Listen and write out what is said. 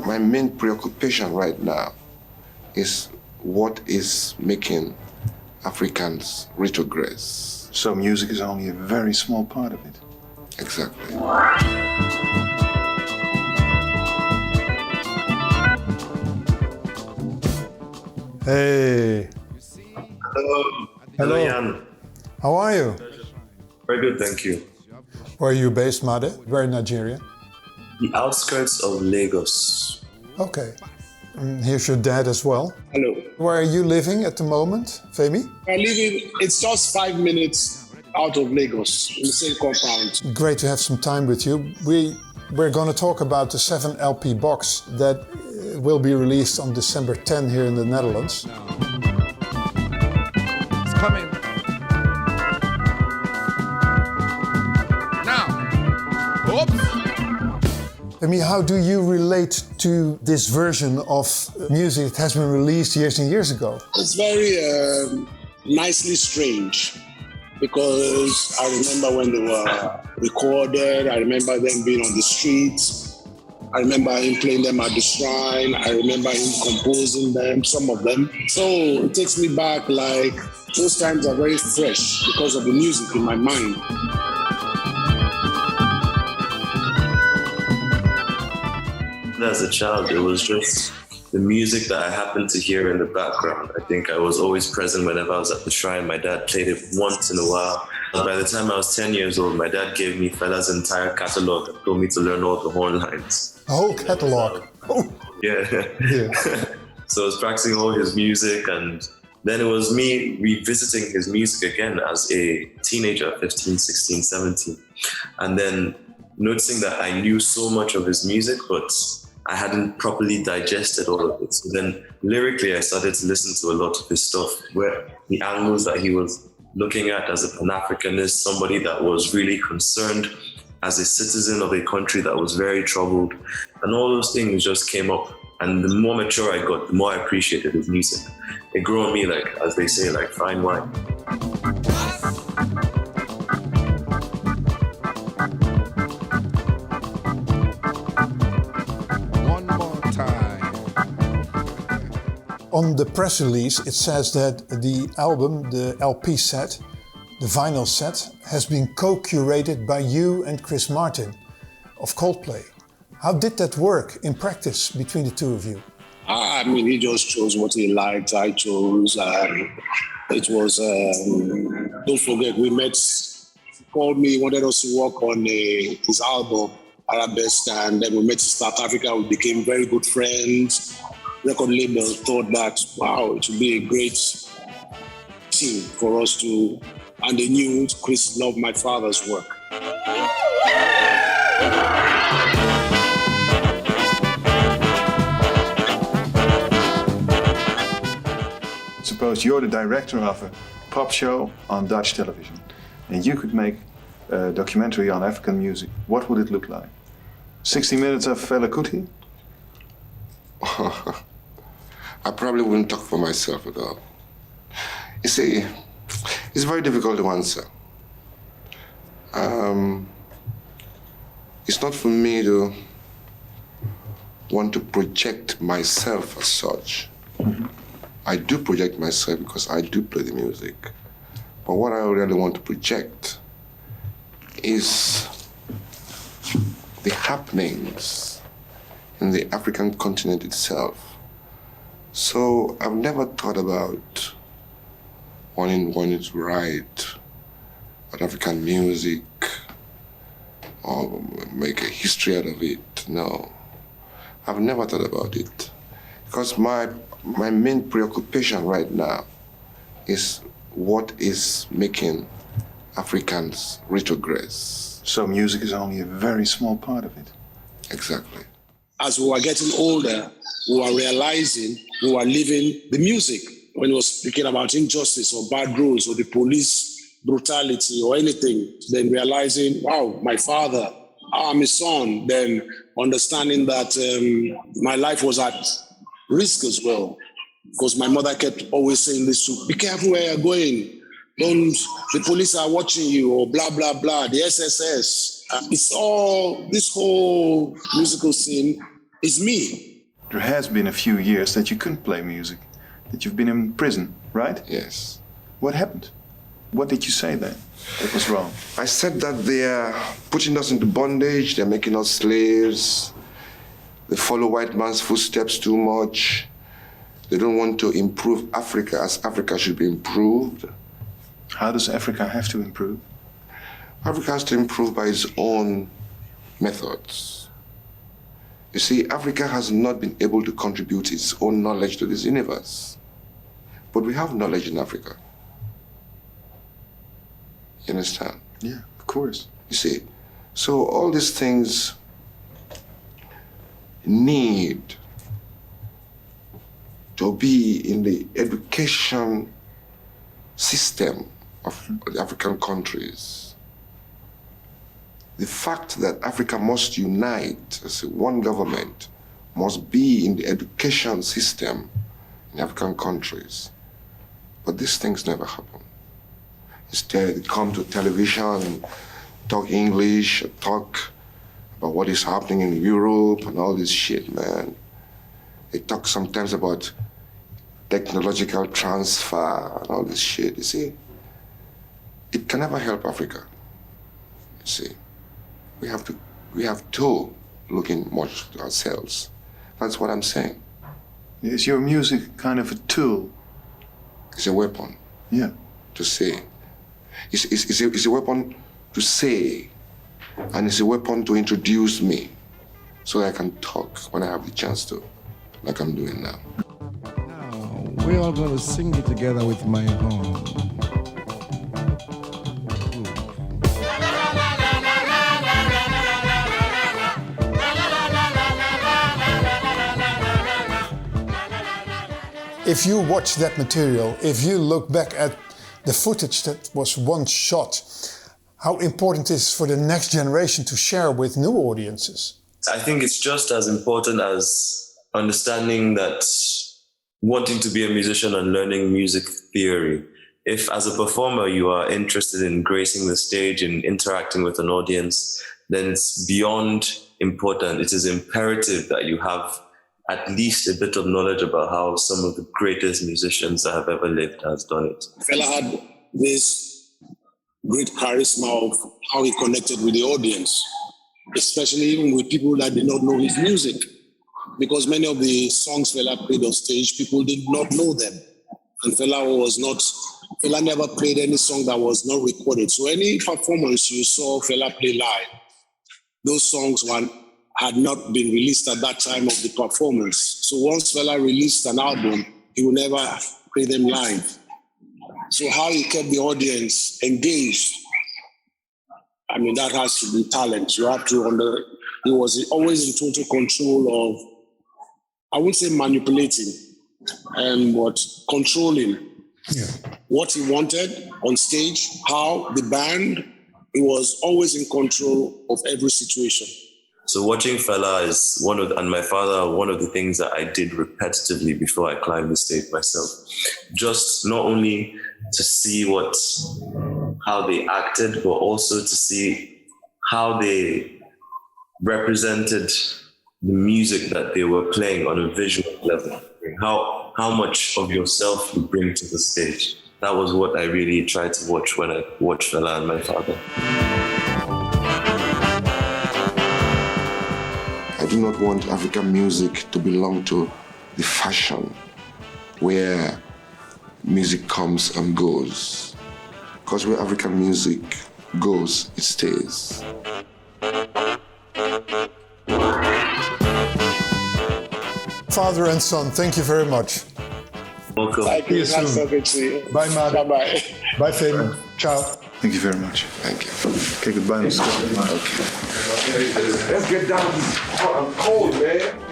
my main preoccupation right now is what is making Africans retrogress. So music is only a very small part of it. Exactly. Hey. Hello. Hello. Jan. How are you? Very good, thank you. Where are you based, MADE? Where in Nigeria? The outskirts of Lagos. Okay. Here's your dad as well. Hello. Where are you living at the moment, Femi? I live in, it's just 5 minutes out of Lagos, in the same compound. Great to have some time with you. We're going to talk about the 7 LP box that will be released on December 10 here in the Netherlands. It's coming. Now. Oops. Femi, how do you relate to this version of music that has been released years and years ago? It's very nicely strange, because I remember when they were recorded, I remember them being on the streets, I remember him playing them at the shrine, I remember him composing them, some of them. So it takes me back, like those times are very fresh because of the music in my mind. As a child, it was just the music that I happened to hear in the background. I think I was always present whenever I was at the shrine. My dad played it once in a while. By the time I was 10 years old, my dad gave me Fela's entire catalog and told me to learn all the horn lines. The whole catalog? Oh. Yeah. So I was practicing all his music, and then it was me revisiting his music again as a teenager, 15, 16, 17. And then noticing that I knew so much of his music, but I hadn't properly digested all of it. So then lyrically, I started to listen to a lot of his stuff, where the angles that he was looking at as a Pan-Africanist, somebody that was really concerned as a citizen of a country that was very troubled. And all those things just came up. And the more mature I got, the more I appreciated his music. It grew on me, like, as they say, like fine wine. On the press release, it says that the album, the LP set, the vinyl set, has been co-curated by you and Chris Martin of Coldplay. How did that work in practice between the two of you? I mean, he just chose what he liked. I chose. It was, don't forget, we met, he called me, wanted us to work on his album, Arabesque, and then we met in South Africa. We became very good friends. Record label thought that, wow, it would be a great team for us to, and they knew Chris loved my father's work. Suppose you're the director of a pop show on Dutch television, and you could make a documentary on African music. What would it look like? 60 minutes of Fela Kuti? I probably wouldn't talk for myself at all. You see, it's very difficult to answer. It's not for me to want to project myself as such. Mm-hmm. I do project myself because I do play the music. But what I really want to project is the happenings in the African continent itself. So I've never thought about wanting to write about African music or make a history out of it. No, I've never thought about it. Because my main preoccupation right now is what is making Africans retrogress. So music is only a very small part of it. Exactly. As we were getting older, we were realizing we were living the music. When we were speaking about injustice or bad rules or the police brutality or anything, then realizing, wow, my father, I'm his son, then understanding that my life was at risk as well. Because my mother kept always saying this to, be careful where you're going. Don't, the police are watching you, or blah, blah, blah, the SSS. It's all, this whole musical scene is me. there has been a few years that you couldn't play music, that you've been in prison, right? Yes. What happened? What did you say then that was wrong? I said that they are putting us into bondage, they're making us slaves, they follow white man's footsteps too much, they don't want to improve Africa as Africa should be improved. How does Africa have to improve? Africa has to improve by its own methods. You see, Africa has not been able to contribute its own knowledge to this universe. But we have knowledge in Africa. You understand? Yeah, of course. You see, so all these things need to be in the education system of the African countries. The fact that Africa must unite as one government must be in the education system in African countries. But these things never happen. Instead, they come to television, talk English, talk about what is happening in Europe and all this shit, man. They talk sometimes about technological transfer and all this shit, you see. It can never help Africa, you see. We have to look in much to ourselves. That's what I'm saying. Is your music kind of a tool? It's a weapon. Yeah. To say. It's a weapon to say, and it's a weapon to introduce me so I can talk when I have the chance to, like I'm doing now. Now, we're all going to sing it together with my own. If you watch that material, if you look back at the footage that was once shot, how important it is for the next generation to share with new audiences? I think it's just as important as understanding that wanting to be a musician and learning music theory. If as a performer you are interested in gracing the stage and interacting with an audience, then it's beyond important. It is imperative that you have at least a bit of knowledge about how some of the greatest musicians that have ever lived has done it. Fela had this great charisma of how he connected with the audience, especially even with people that did not know his music. Because many of the songs Fela played on stage, people did not know them. And Fela never played any song that was not recorded. So any performance you saw Fela play live, those songs had not been released at that time of the performance. So once Fela released an album, he would never play them live. So how he kept the audience engaged, I mean, that has to be talent. You have to he was always in total control of, I wouldn't say manipulating, but controlling what he wanted on stage, how the band, he was always in control of every situation. So watching Fela is and my father, one of the things that I did repetitively before I climbed the stage myself. Just not only to see how they acted, but also to see how they represented the music that they were playing on a visual level. How much of yourself you bring to the stage. That was what I really tried to watch when I watched Fela and my father. I do not want African music to belong to the fashion where music comes and goes. Because where African music goes, it stays. Father and son, thank you very much. Welcome. Thank you. See you soon. Bye, Mad. Bye-bye. Bye, Femi. Ciao. Thank you very much. Thank you. Okay, goodbye. Okay. Let's get down. I'm cold, man.